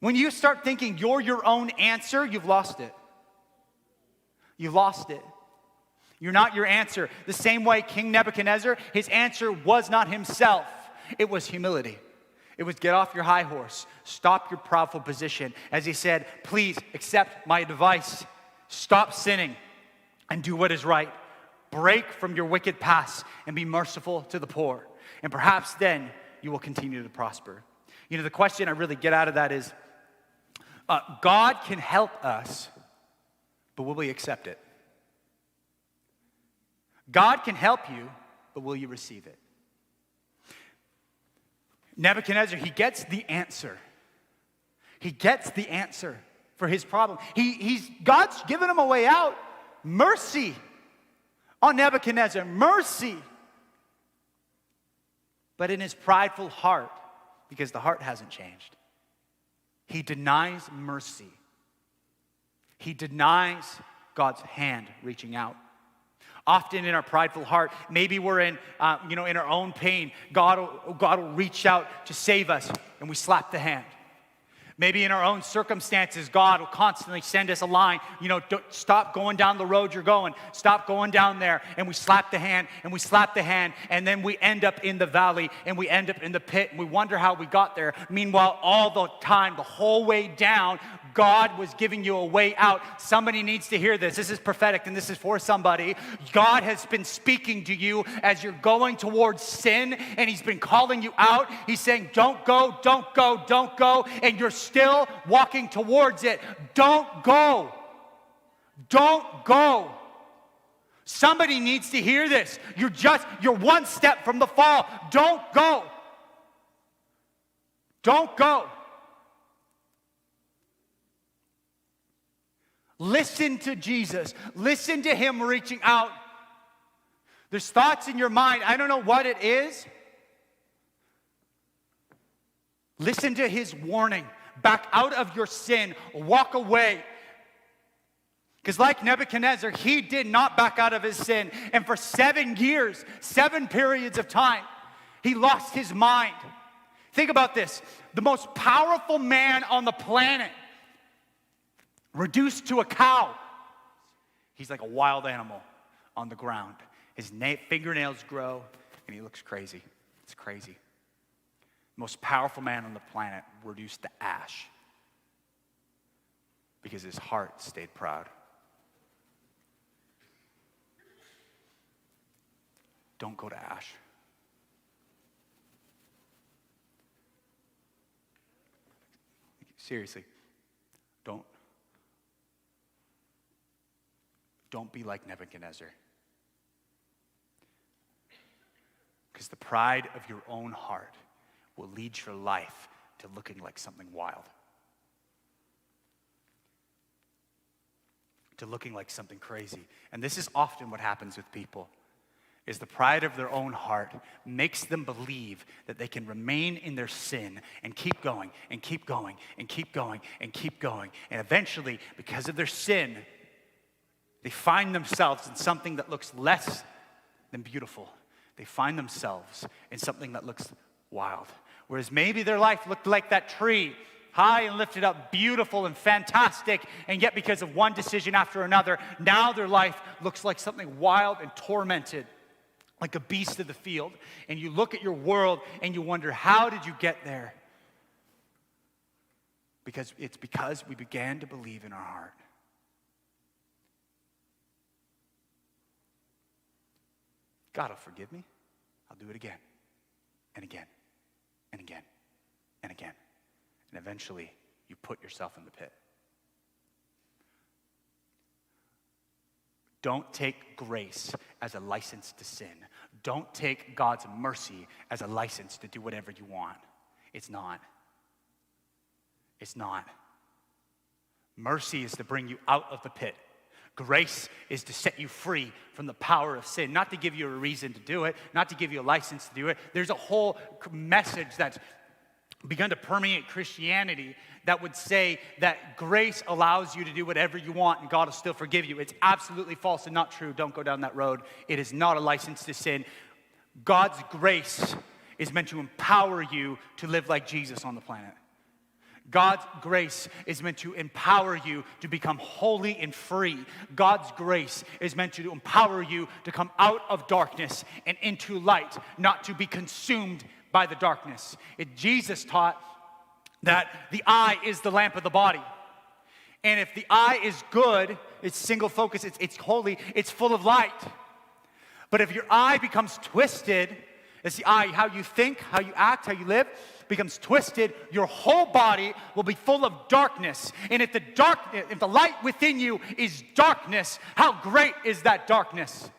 When you start thinking you're your own answer, you've lost it. You've lost it. You're not your answer. The same way King Nebuchadnezzar, his answer was not himself. It was humility. It was get off your high horse. Stop your proudful position. As he said, please accept my advice. Stop sinning and do what is right. Break from your wicked past and be merciful to the poor. And perhaps then you will continue to prosper. You know, the question I really get out of that is, God can help us, but will we accept it? God can help you, but will you receive it? Nebuchadnezzar, he gets the answer. He gets the answer for his problem. God's given him a way out. Mercy on Nebuchadnezzar, mercy. But in his prideful heart, because the heart hasn't changed, he denies mercy. He denies God's hand reaching out. Often in our prideful heart, maybe we're in our own pain. God will reach out to save us, and we slap the hand. Maybe in our own circumstances, God will constantly send us a line. Stop going down the road you're going. Stop going down there. And we slap the hand, and we slap the hand, and then we end up in the valley, and we end up in the pit, and we wonder how we got there. Meanwhile, all the time, the whole way down, God was giving you a way out. Somebody needs to hear this. This is prophetic, and this is for somebody. God has been speaking to you as you're going towards sin, and he's been calling you out. He's saying, don't go, don't go, don't go, and you're still walking towards it. Don't go. Don't go. Somebody needs to hear this. You're one step from the fall. Don't go. Don't go. Listen to Jesus. Listen to him reaching out. There's thoughts in your mind. I don't know what it is. Listen to his warning. Back out of your sin. Walk away. Because like Nebuchadnezzar, he did not back out of his sin. And for 7 years, 7 periods of time, he lost his mind. Think about this. The most powerful man on the planet, reduced to a cow. He's like a wild animal on the ground. His fingernails grow, and he looks crazy. It's crazy. Most powerful man on the planet reduced to ash because his heart stayed proud. Don't go to ash. Seriously, don't be like Nebuchadnezzar. Because the pride of your own heart will lead your life to looking like something wild. To looking like something crazy. And this is often what happens with people, is the pride of their own heart makes them believe that they can remain in their sin and keep going and keep going and keep going and keep going. And eventually, because of their sin, they find themselves in something that looks less than beautiful. They find themselves in something that looks wild. Whereas maybe their life looked like that tree, high and lifted up, beautiful and fantastic, and yet because of one decision after another, now their life looks like something wild and tormented, like a beast of the field. And you look at your world and you wonder, how did you get there? Because we began to believe in our heart. God will forgive me. I'll do it again and again and again and again. And eventually, you put yourself in the pit. Don't take grace as a license to sin. Don't take God's mercy as a license to do whatever you want. It's not. It's not. Mercy is to bring you out of the pit. Grace is to set you free from the power of sin, not to give you a reason to do it, not to give you a license to do it. There's a whole message that's begun to permeate Christianity that would say that grace allows you to do whatever you want and God will still forgive you. It's absolutely false and not true. Don't go down that road. It is not a license to sin. God's grace is meant to empower you to live like Jesus on the planet. God's grace is meant to empower you to become holy and free. God's grace is meant to empower you to come out of darkness and into light, not to be consumed by the darkness. Jesus taught that the eye is the lamp of the body. And if the eye is good, it's single focus, it's holy, it's full of light. But if your eye becomes twisted, it's the eye, how you think, how you act, how you live, becomes twisted, your whole body will be full of darkness. And if the light within you is darkness, how great is that darkness?